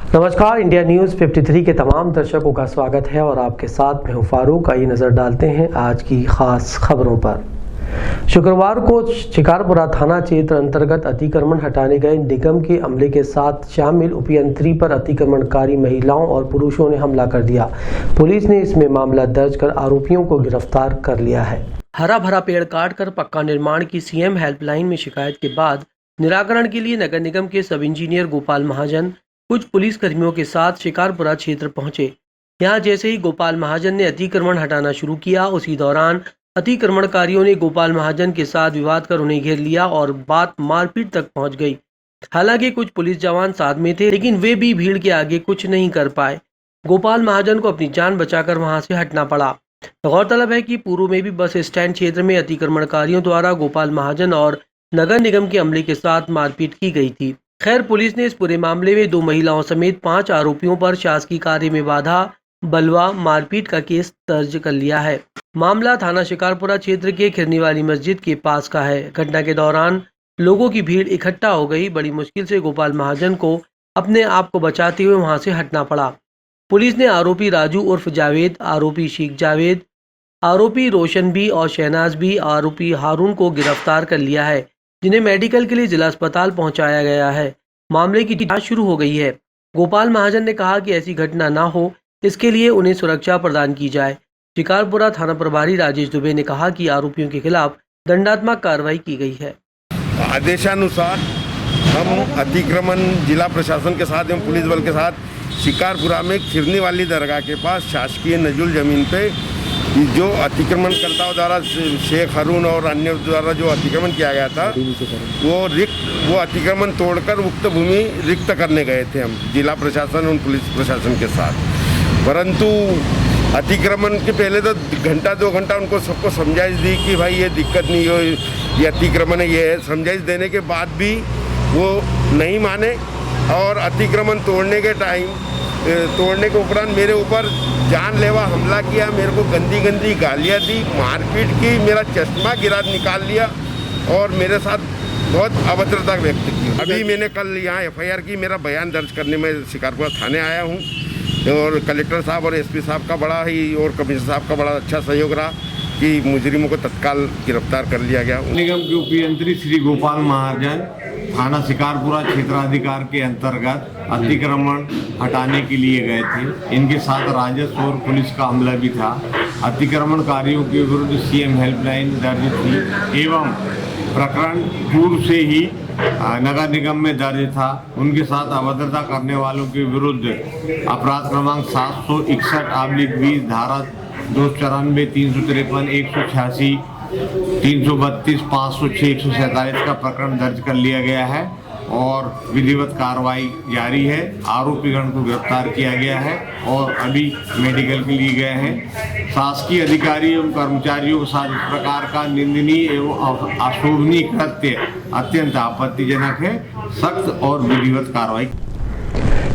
नमस्कार, India news 53 के तमाम दर्शकों का स्वागत है और आपके साथ मैं हूं फारूक। आइए नज़र डालते हैं आज की खास खबरों पर। शुक्रवार को शिकारपुरा थाना क्षेत्र अंतर्गत अतिक्रमण हटाने गए निगम के अमले के साथ शामिल उपयंत्री पर अतिक्रमणकारी महिलाओं और पुरुषों ने हमला कर दिया। पुलिस ने इसमें मामला दर्ज कर आरोपियों को गिरफ्तार कर लिया है। हरा भरा पेड़ काटकर पक्का निर्माण की सीएम हेल्पलाइन में शिकायत के बाद निराकरण के लिए नगर निगम के सब इंजीनियर गोपाल महाजन कुछ पुलिस कर्मियों के साथ शिकारपुरा क्षेत्र पहुंचे। यहां जैसे ही गोपाल महाजन ने अतिक्रमण हटाना शुरू किया, उसी दौरान अतिक्रमणकारियों ने गोपाल महाजन के साथ विवाद कर उन्हें घेर लिया और बात मारपीट तक पहुंच गई। हालांकि कुछ पुलिस जवान साथ में थे, लेकिन वे भी भीड़ के आगे कुछ नहीं कर पाए। गोपाल महाजन को अपनी जान बचाकर वहां से हटना पड़ा। गौरतलब है कि पूर्व में भी बस स्टैंड क्षेत्र में अतिक्रमणकारियों द्वारा गोपाल महाजन और नगर निगम के अमले के साथ मारपीट की गई थी। खैर, पुलिस ने इस पूरे मामले में 2 महिलाओं समेत 5 आरोपियों पर शासकीय कार्य में बाधा, बलवा, मारपीट का केस दर्ज कर लिया है। मामला थाना शिकारपुरा क्षेत्र के खिरनी वाली मस्जिद के पास का है। घटना के दौरान लोगों की भीड़ इकट्ठा हो गई। बड़ी मुश्किल से गोपाल महाजन को अपने आप को बचाते हुए वहां से हटना पड़ा। पुलिस ने आरोपी राजू उर्फ जावेद, आरोपी शेख जावेद, आरोपी रोशन बी और शहनाज बी, आरोपी हारून को गिरफ्तार कर लिया है, जिन्हें मेडिकल के लिए जिला अस्पताल पहुंचाया गया है। मामले की जांच शुरू हो गई है। गोपाल महाजन ने कहा कि ऐसी घटना ना हो, इसके लिए उन्हें सुरक्षा प्रदान की जाए। शिकारपुरा थाना प्रभारी राजेश दुबे ने कहा कि आरोपियों के खिलाफ दंडात्मक कार्रवाई की गई है। आदेशानुसार हम अतिक्रमण जिला प्रशासन के साथ एवं पुलिस बल के साथ शिकारपुरा में खिरनी वाली दरगाह के पास शासकीय नजुल जमीन पे जो अतिक्रमणकर्ताओं द्वारा शेख हारून और अन्य द्वारा जो अतिक्रमण किया गया था, वो अतिक्रमण तोड़कर मुक्त भूमि रिक्त करने गए थे हम जिला प्रशासन और पुलिस प्रशासन के साथ। परंतु अतिक्रमण के पहले तो घंटा 2 घंटा उनको सबको समझाइश दी कि भाई ये दिक्कत नहीं हो, ये अतिक्रमण है, ये है। समझाइश देने के बाद भी वो नहीं माने और अतिक्रमण तोड़ने के उपरांत मेरे ऊपर जानलेवा हमला किया, मेरे को गंदी गंदी गालियाँ दी, मारपीट की, मेरा चश्मा गिरा निकाल लिया और मेरे साथ बहुत अभद्रता व्यक्त की। अभी मैंने कल यहाँ FIR की, मेरा बयान दर्ज करने में शिकारपुरा थाने आया हूँ और कलेक्टर साहब और SP साहब का बड़ा ही और कमिश्नर साहब का बड़ा अच्छा सहयोग रहा कि मुजरिमों को तत्काल गिरफ्तार कर लिया गया। निगम के उपयंत्री श्री गोपाल महाजन थाना शिकारपुरा क्षेत्राधिकार के अंतर्गत अतिक्रमण हटाने के लिए गए थे। इनके साथ राजस्व और पुलिस का हमला भी था। अतिक्रमणकारियों के विरुद्ध CM हेल्पलाइन दर्ज थी एवं प्रकरण पूर्व से ही नगर निगम में दर्ज था। उनके साथ अभद्रता करने वालों के विरुद्ध अपराध क्रमांक 761/20 धारा 294, 353, 186, 332, 506, 147 का प्रकरण दर्ज कर लिया गया है और विधिवत कार्रवाई जारी है। आरोपीगण को गिरफ्तार किया गया है और अभी मेडिकल के लिए गए हैं। शासकीय अधिकारी एवं कर्मचारियों के साथ इस प्रकार का निंदनीय एवं अशोभनीय कृत्य अत्यंत आपत्तिजनक है। सख्त और विधिवत कार्रवाई।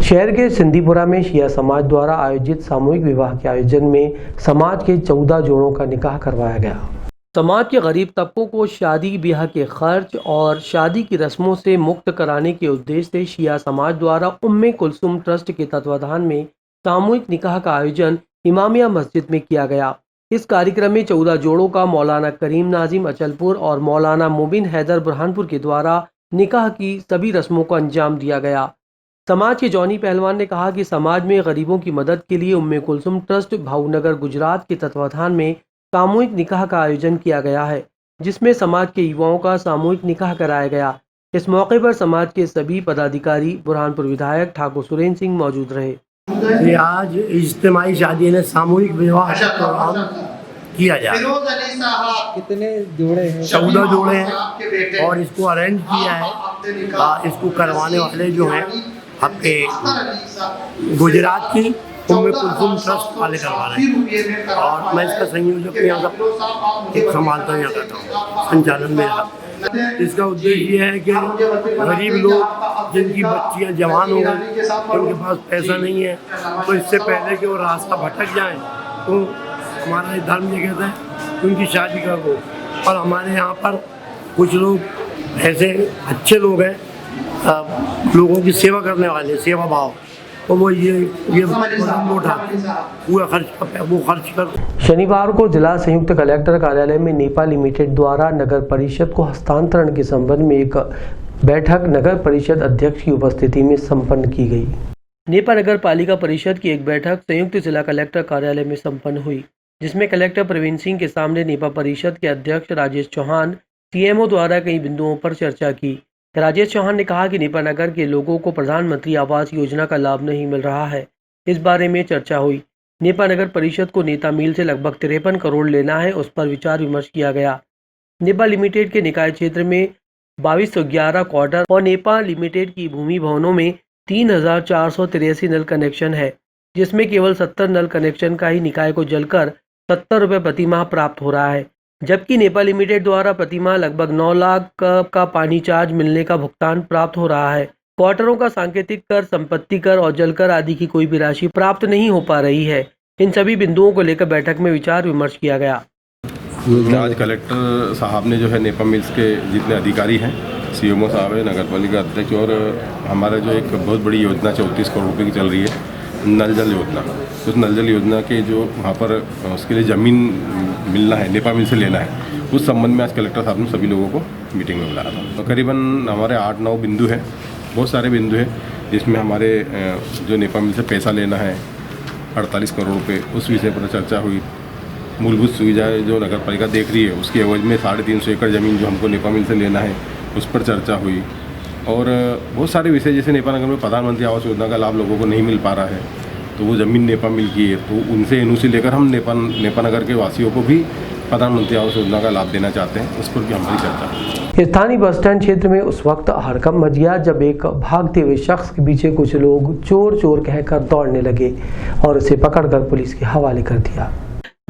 शहर के सिंधीपुरा में शिया समाज द्वारा आयोजित सामूहिक विवाह के आयोजन में समाज के 14 जोड़ों का निकाह करवाया गया। समाज के गरीब तबकों को शादी ब्याह के खर्च और शादी की रस्मों से मुक्त कराने के उद्देश्य से शिया समाज द्वारा उम्मे कुलसुम ट्रस्ट के तत्वाधान में सामूहिक निकाह का आयोजन इमामिया मस्जिद में किया गया। इस कार्यक्रम में 14 जोड़ों का मौलाना करीम नाजिम अचलपुर और मौलाना मुबिन हैदर बुरहानपुर के द्वारा निकाह की सभी रस्मों को अंजाम दिया गया। समाज के जॉनी पहलवान ने कहा कि समाज में गरीबों की मदद के लिए उम्मे कुलसुम ट्रस्ट भावनगर गुजरात के तत्वाधान में सामूहिक निकाह का आयोजन किया गया है, जिसमें समाज के युवाओं का सामूहिक निकाह कराया गया। इस मौके पर समाज के सभी पदाधिकारी, बुरहानपुर विधायक ठाकुर सुरेंद्र सिंह मौजूद रहे। आज इज्तिमाई शादी ने सामूहिक विवाह प्रोग्राम किया जाए। कितने जोड़े हैं? 14 जोड़े हैं और इसको अरेंज किया है। इसको करवाने वाले जो हैं आपके गुजरात की उम्मे कुलसुम ट्रस्ट वाले करवा रहे हैं और मैं इसका संयोजक यहाँ का एक संभालता हूँ, यहाँ करता हूँ, संचालन में। इसका उद्देश्य ये है कि गरीब लोग जिनकी बच्चियाँ जवान हो गई, उनके पास पैसा नहीं है, तो इससे पहले कि वो रास्ता भटक जाएं, तो हमारा धर्म ये कहता है कि उनकी शादी कर दो। और हमारे यहाँ पर कुछ लोग ऐसे अच्छे लोग हैं, लोगों की सेवा करने वाले, सेवा भाव, तो वो ये उठा पूरा खर्च कर। शनिवार को जिला संयुक्त कलेक्टर कार्यालय में नेपा लिमिटेड द्वारा नगर परिषद को हस्तांतरण के संबंध में एक बैठक नगर परिषद अध्यक्ष की उपस्थिति में संपन्न की गई। नेपा नगर पालिका परिषद की एक बैठक संयुक्त जिला कलेक्टर कार्यालय में संपन्न हुई, जिसमें कलेक्टर प्रवीण सिंह के सामने नेपा परिषद के अध्यक्ष राजेश चौहान सीएमओ द्वारा कई बिंदुओं पर चर्चा की। राजेश चौहान ने कहा कि नेपा नगर के लोगों को प्रधानमंत्री आवास योजना का लाभ नहीं मिल रहा है। इस बारे में चर्चा हुई। नेपा नगर परिषद को नेता मील से लगभग 53 करोड़ लेना है, उस पर विचार विमर्श किया गया। नेपा लिमिटेड के निकाय क्षेत्र में 2211 क्वार्टर और नेपा लिमिटेड की भूमि भवनों में 3483 नल कनेक्शन है, जिसमें केवल 70 नल कनेक्शन का ही निकाय को जलकर 70 रुपये प्रति माह प्राप्त हो रहा है, जबकि नेपा लिमिटेड द्वारा प्रति माह लगभग 9 लाख का पानी चार्ज मिलने का भुगतान प्राप्त हो रहा है। क्वार्टरों का सांकेतिक कर, संपत्ति कर और जलकर आदि की कोई भी राशि प्राप्त नहीं हो पा रही है। इन सभी बिंदुओं को लेकर बैठक में विचार विमर्श किया गया। आज कलेक्टर साहब ने जो है नेपा मिल्स के जितने अधिकारी हैं, सीएमओ साहब है, नगर पालिका अध्यक्ष और हमारा जो एक बहुत बड़ी योजना 34 करोड़ रुपये की चल रही है नल जल योजना, उस नल जल योजना के जो वहाँ पर उसके लिए ज़मीन मिलना है, नेपा मिल से लेना है, उस संबंध में आज कलेक्टर साहब ने सभी लोगों को मीटिंग में बुलाया था। तो करीबन हमारे 8-9 बिंदु हैं, बहुत सारे बिंदु हैं, जिसमें हमारे जो नेपा मिल से पैसा लेना है 48 करोड़ रुपये, उस विषय पर चर्चा हुई। मूलभूत सुविधाएं जो नगर पालिका देख रही है उसके एवज में 350 एकड़ ज़मीन जो हमको नेपा मिल से लेना है उस पर चर्चा हुई। और बहुत सारे विषय जैसे नेपा नगर में प्रधानमंत्री आवास योजना का लाभ लोगों को नहीं मिल पा रहा है, तो वो ज़मीन नेपा मिल की है, तो उनसे एनओसी लेकर हम नेपा नगर के वासियों को भी प्रधानमंत्री आवास योजना का लाभ देना चाहते हैं, उस पर भी हमारी चर्चा हुई। स्थानीय बस स्टैंड क्षेत्र में उस वक्त हड़कंप मच गया जब एक भागते हुए शख्स के पीछे कुछ लोग चोर चोर कहकर दौड़ने लगे और उसे पकड़कर पुलिस के हवाले कर दिया।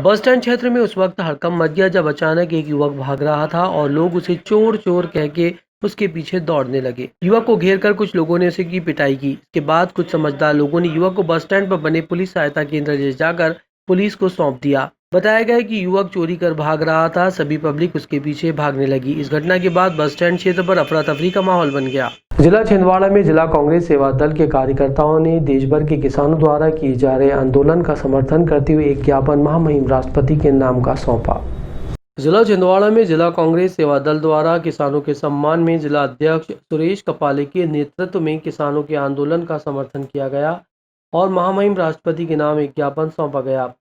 बस स्टैंड क्षेत्र में उस वक्त हड़कंप मच गया जब अचानक एक युवक भाग रहा था और लोग उसे चोर चोर कह के उसके पीछे दौड़ने लगे। युवक को घेर कर कुछ लोगों ने उसे की पिटाई की। इसके बाद कुछ समझदार लोगों ने युवक को बस स्टैंड पर बने पुलिस सहायता केंद्र ले जाकर पुलिस को सौंप दिया। बताया गया कि युवक चोरी कर भाग रहा था, सभी पब्लिक उसके पीछे भागने लगी। इस घटना के बाद बस स्टैंड क्षेत्र पर अफरा तफरी का माहौल बन गया। जिला छिंदवाड़ा में जिला कांग्रेस सेवा दल के कार्यकर्ताओं ने देश भर के किसानों द्वारा किए जा रहे आंदोलन का समर्थन करते हुए एक ज्ञापन महामहिम राष्ट्रपति के नाम का सौंपा। जिला छिंदवाड़ा में जिला कांग्रेस सेवा दल द्वारा किसानों के सम्मान में जिला अध्यक्ष सुरेश कपाले के नेतृत्व में किसानों के आंदोलन का समर्थन किया गया और महामहिम राष्ट्रपति के नाम एक ज्ञापन सौंपा गया,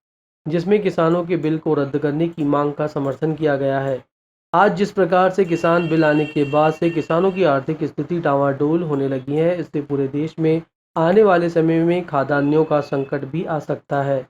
जिसमें किसानों के बिल को रद्द करने की मांग का समर्थन किया गया है। आज जिस प्रकार से किसान बिल आने के बाद से किसानों की आर्थिक स्थिति डावाडोल होने लगी है, इससे पूरे देश में आने वाले समय में खाद्यान्नों का संकट भी आ सकता है।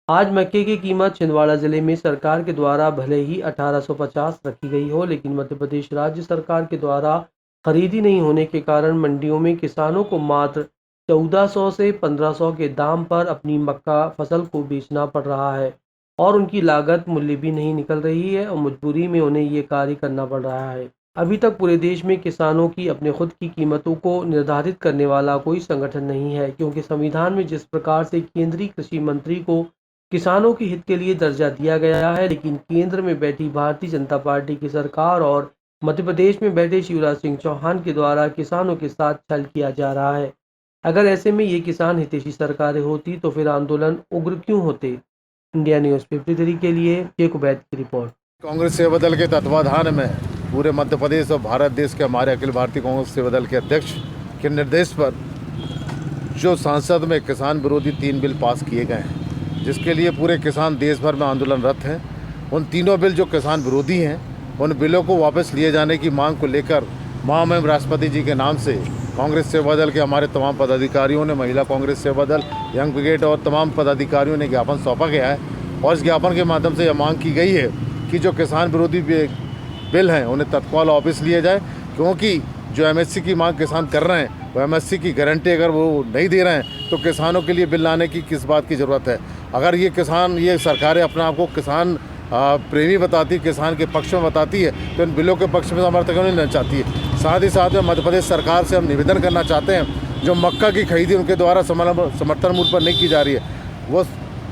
आज मक्के की कीमत छिंदवाड़ा जिले में सरकार के द्वारा भले ही 1850 रखी गई हो, लेकिन मध्य प्रदेश राज्य सरकार के द्वारा खरीदी नहीं होने के कारण मंडियों में किसानों को मात्र 1400 से 1500 के दाम पर अपनी मक्का फसल को बेचना पड़ रहा है और उनकी लागत मूल्य भी नहीं निकल रही है और मजबूरी में उन्हें ये कार्य करना पड़ रहा है। अभी तक पूरे देश में किसानों की अपने खुद की कीमतों को निर्धारित करने वाला कोई संगठन नहीं है, क्योंकि संविधान में जिस प्रकार से केंद्रीय कृषि मंत्री को किसानों के हित के लिए दर्जा दिया गया है, लेकिन केंद्र में बैठी भारतीय जनता पार्टी की सरकार और मध्य प्रदेश में बैठे शिवराज सिंह चौहान के द्वारा किसानों के साथ छल किया जा रहा है। अगर ऐसे में ये किसान हितैषी सरकारें होती तो फिर आंदोलन उग्र क्यों होते। इंडिया न्यूज़ 53 के लिए शेख उबैद की रिपोर्ट। कांग्रेस सेवा दल के तत्वाधान में पूरे मध्य प्रदेश और भारत देश के हमारे अखिल भारतीय कांग्रेस सेवा दल के अध्यक्ष के निर्देश पर जो संसद में किसान विरोधी 3 बिल पास किए गए हैं, जिसके लिए पूरे किसान देश भर में आंदोलनरत हैं, उन तीनों बिल जो किसान विरोधी हैं, उन बिलों को वापस लिए जाने की मांग को लेकर महामहिम राष्ट्रपति जी के नाम से कांग्रेस सेवा दल के हमारे तमाम पदाधिकारियों ने, महिला कांग्रेस सेवा दल, यंग ब्रिगेड और तमाम पदाधिकारियों ने ज्ञापन सौंपा गया है और इस ज्ञापन के माध्यम से यह मांग की गई है कि जो किसान विरोधी बिल हैं उन्हें तत्काल वापस लिए जाए, क्योंकि जो एमएसपी की मांग किसान कर रहे हैं वो एमएसपी की गारंटी अगर वो नहीं दे रहे हैं तो किसानों के लिए बिल लाने की किस बात की ज़रूरत है। अगर ये सरकारें अपने आप को किसान प्रेमी बताती, किसान के पक्ष में बताती है, तो इन बिलों के पक्ष में समर्थन नहीं लेना चाहती है। साथ ही साथ में मध्य प्रदेश सरकार से हम निवेदन करना चाहते हैं, जो मक्का की खरीदी उनके द्वारा समर्थन मूल्य पर नहीं की जा रही है, वो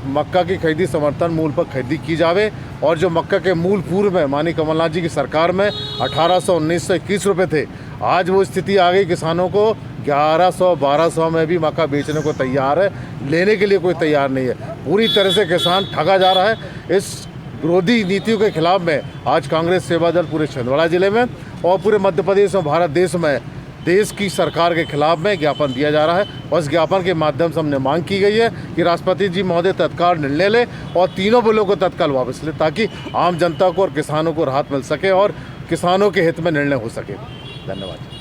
मक्का की खरीदी समर्थन मूल्य पर खरीदी की जावे और जो मक्का के मूल पूर्व में माननीय कमलनाथ जी की सरकार में 1800-1921 रुपये थे, आज वो स्थिति आ गई किसानों को 1100-1200 में भी मक्का बेचने को तैयार है, लेने के लिए कोई तैयार नहीं है। पूरी तरह से किसान ठगा जा रहा है। इस विरोधी नीतियों के खिलाफ में आज कांग्रेस सेवा दल पूरे छिंदवाड़ा जिले में और पूरे मध्य प्रदेश और भारत देश में देश की सरकार के खिलाफ में ज्ञापन दिया जा रहा है। और इस ज्ञापन के माध्यम से हमने मांग की गई है कि राष्ट्रपति जी महोदय तत्काल निर्णय ले और तीनों बिलों को तत्काल वापस ले, ताकि आम जनता को और किसानों को राहत मिल सके और किसानों के हित में निर्णय हो सके। धन्यवाद।